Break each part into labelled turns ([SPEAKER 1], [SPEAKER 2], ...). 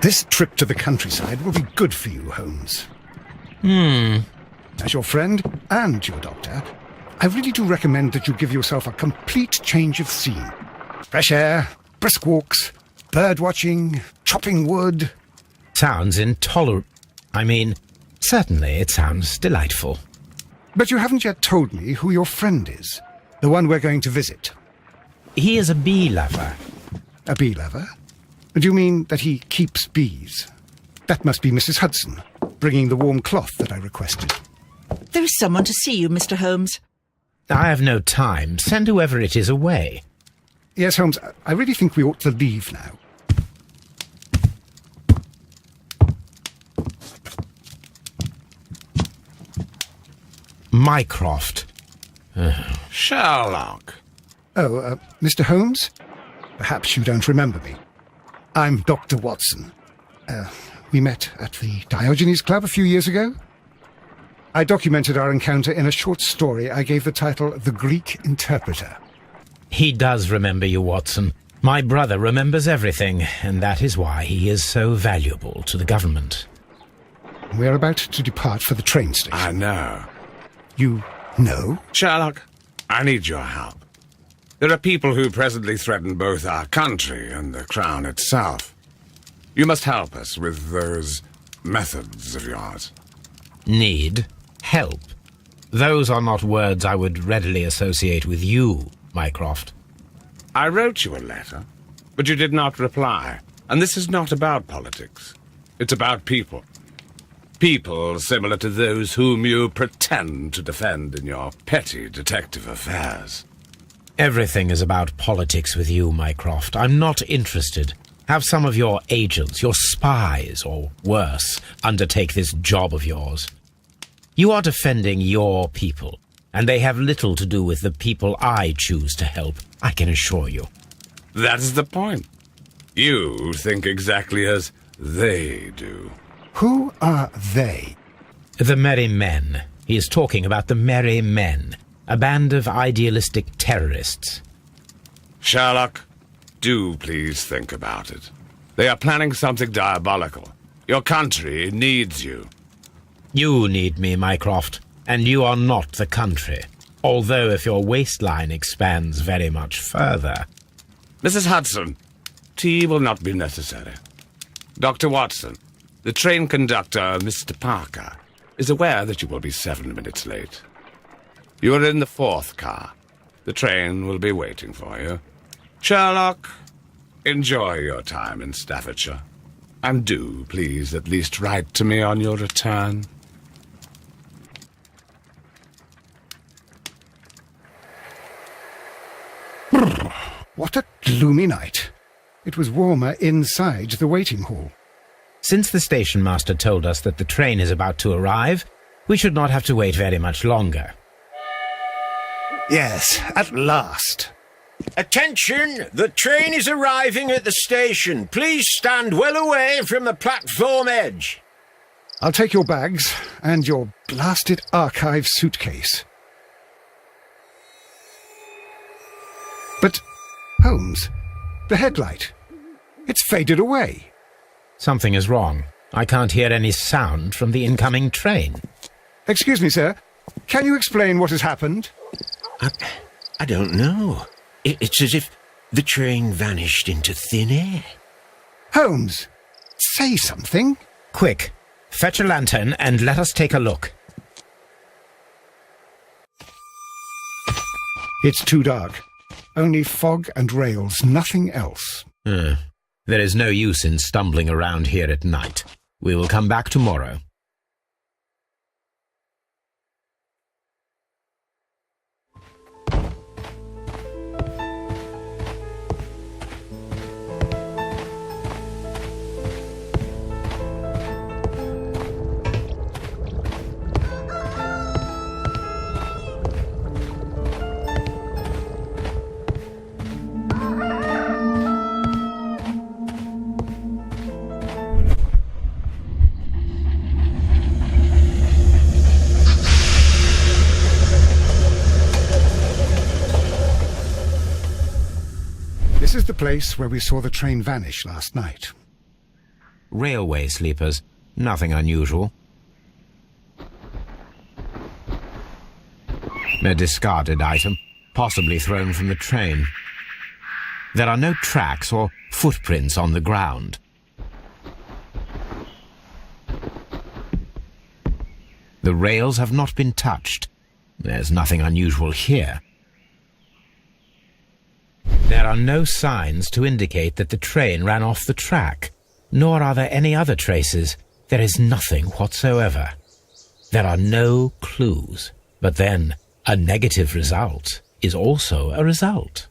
[SPEAKER 1] This trip to the countryside will be good for you, Holmes. As your friend and your doctor, I really do recommend that you give yourself a complete change of scene. Fresh air, brisk walks, bird watching, chopping wood.
[SPEAKER 2] Sounds intolerable. I mean, certainly it sounds delightful.
[SPEAKER 1] But you haven't yet told me who your friend is, the one we're going to visit.
[SPEAKER 2] He is a bee lover.
[SPEAKER 1] A bee lover? Do you mean that he keeps bees? That must be Mrs. Hudson, bringing the warm cloth that I requested.
[SPEAKER 3] There is someone to see you, Mr. Holmes.
[SPEAKER 2] I have no time. Send whoever it is away.
[SPEAKER 1] Yes, Holmes, I really think we ought to leave now.
[SPEAKER 2] Mycroft.
[SPEAKER 4] Sherlock.
[SPEAKER 1] Oh, Mr. Holmes? Perhaps you don't remember me. I'm Dr. Watson. We met at the Diogenes Club a few years ago. I documented our encounter in a short story I gave the title The Greek Interpreter.
[SPEAKER 2] He does remember you, Watson. My brother remembers everything, and that is why he is so valuable to the government.
[SPEAKER 1] We're about to depart for the train station.
[SPEAKER 4] I know.
[SPEAKER 1] You know?
[SPEAKER 4] Sherlock, I need your help. There are people who presently threaten both our country and the Crown itself. You must help us with those methods of yours.
[SPEAKER 2] Need? Help? Those are not words I would readily associate with you, Mycroft.
[SPEAKER 4] I wrote you a letter, but you did not reply. And this is not about politics. It's about people. People similar to those whom you pretend to defend in your petty detective affairs.
[SPEAKER 2] Everything is about politics with you, Mycroft. I'm not interested. Have some of your agents, your spies, or worse, undertake this job of yours. You are defending your people, and they have little to do with the people I choose to help, I can assure you.
[SPEAKER 4] That is the point. You think exactly as they do.
[SPEAKER 1] Who are they?
[SPEAKER 2] The Merry Men. He is talking about the Merry Men, a band of idealistic terrorists.
[SPEAKER 4] Sherlock, do please think about it. They are planning something diabolical. Your country needs you.
[SPEAKER 2] You need me, Mycroft, and you are not the country. Although if your waistline expands very much further...
[SPEAKER 4] Mrs. Hudson, tea will not be necessary. Dr. Watson, the train conductor, Mr. Parker, is aware that you will be 7 minutes late. You are in the 4th car. The train will be waiting for you. Sherlock, enjoy your time in Staffordshire. And do, please, at least write to me on your return.
[SPEAKER 1] What a gloomy night. It was warmer inside the waiting hall.
[SPEAKER 2] Since the station master told us that the train is about to arrive, we should not have to wait very much longer.
[SPEAKER 1] Yes, at last.
[SPEAKER 5] Attention! The train is arriving at the station. Please stand well away from the platform edge.
[SPEAKER 1] I'll take your bags and your blasted archive suitcase. But, Holmes, the headlight. It's faded away.
[SPEAKER 2] Something is wrong. I can't hear any sound from the incoming train.
[SPEAKER 1] Excuse me, sir. Can you explain what has happened?
[SPEAKER 5] I don't know. It's as if the train vanished into thin air.
[SPEAKER 1] Holmes, say something.
[SPEAKER 2] Quick, fetch a lantern and let us take a look.
[SPEAKER 1] It's too dark. Only fog and rails, nothing else.
[SPEAKER 2] There is no use in stumbling around here at night. We will come back tomorrow.
[SPEAKER 1] This is the place where we saw the train vanish last night.
[SPEAKER 2] railway sleepers. Nothing unusual. A discarded item, possibly thrown from the train. There are no tracks or footprints on the ground. The rails have not been touched. There's nothing unusual here. There are no signs to indicate that the train ran off the track, nor are there any other traces. There is nothing whatsoever. There are no clues. But then, a negative result is also a result.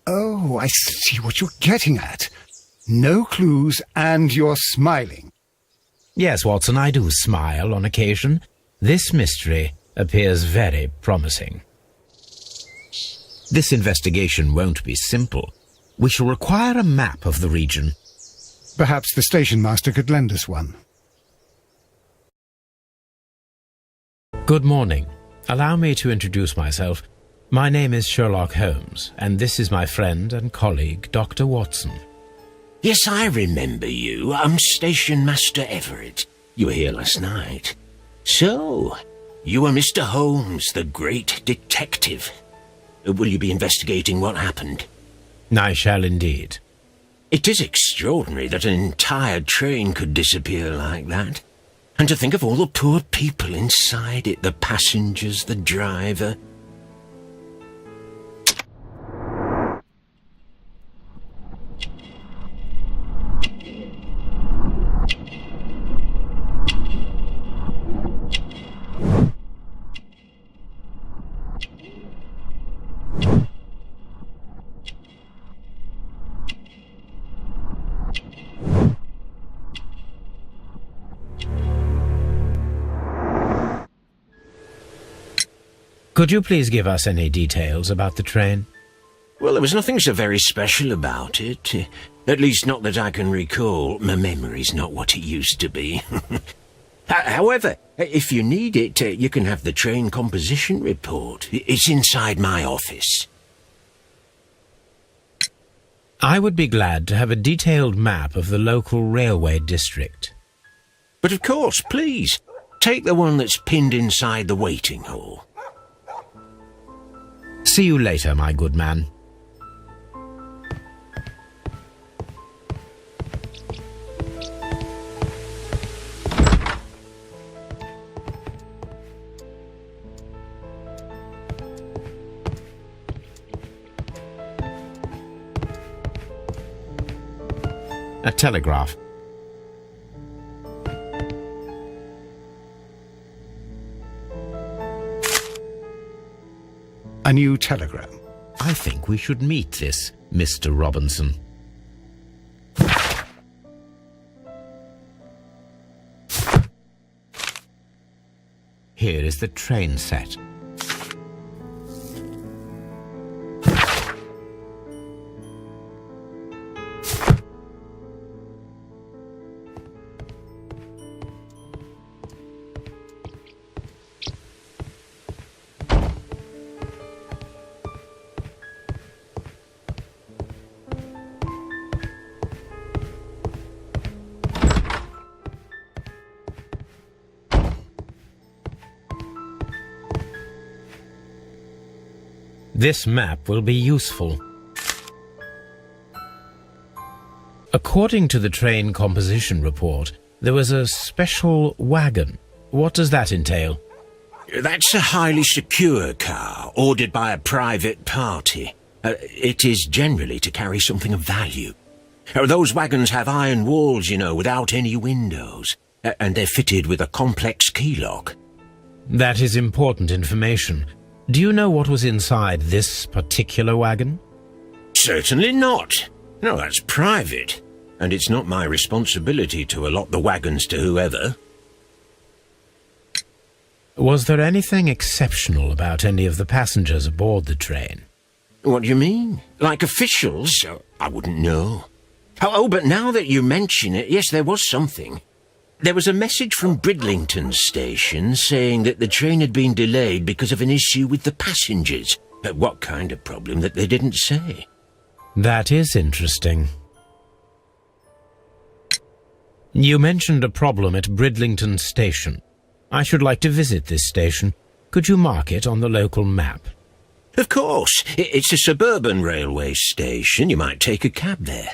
[SPEAKER 1] Oh, I see what you're getting at. No clues and you're smiling.
[SPEAKER 2] Yes, Watson, I do smile on occasion. This mystery appears very promising. This investigation won't be simple. We shall require a map of the region.
[SPEAKER 1] Perhaps the station master could lend us one.
[SPEAKER 2] Good morning. Allow me to introduce myself. My name is Sherlock Holmes, and this is my friend and colleague, Dr. Watson.
[SPEAKER 5] Yes, I remember you. I'm Station Master Everett. You were here last night. So, you are Mr. Holmes, the great detective. Will you be investigating what happened?
[SPEAKER 2] I shall indeed.
[SPEAKER 5] It is extraordinary that an entire train could disappear like that. And to think of all the poor people inside it, the passengers, the driver.
[SPEAKER 2] Could you please give us any details about the train?
[SPEAKER 5] Well, there was nothing so very special about it. At least not that I can recall. My memory's not what it used to be. However, if you need it, you can have the train composition report. It's inside my office.
[SPEAKER 2] I would be glad to have a detailed map of the local railway district.
[SPEAKER 5] But of course, please, take the one that's pinned inside the waiting hall.
[SPEAKER 2] See you later, my good man. A telegraph.
[SPEAKER 1] A new telegram.
[SPEAKER 2] I think we should meet this Mr. Robinson. Here is the train set. This map will be useful. According to the train composition report, there was a special wagon. What does that entail?
[SPEAKER 5] That's a highly secure car, ordered by a private party. It is generally to carry something of value. Those wagons have iron walls, you know, without any windows. And they're fitted with a complex key lock.
[SPEAKER 2] That is important information. Do you know what was inside this particular wagon?
[SPEAKER 5] Certainly not. No, that's private. And it's not my responsibility to allot the wagons to whoever.
[SPEAKER 2] Was there anything exceptional about any of the passengers aboard the train?
[SPEAKER 5] What do you mean? Like officials? I wouldn't know. Oh, but now that you mention it, yes, there was something. There was a message from Bridlington station saying that the train had been delayed because of an issue with the passengers. What kind of problem that they didn't say?
[SPEAKER 2] That is interesting. You mentioned a problem at Bridlington Station. I should like to visit this station. Could you mark it on the local map?
[SPEAKER 5] Of course. It's a suburban railway station. You might take a cab there.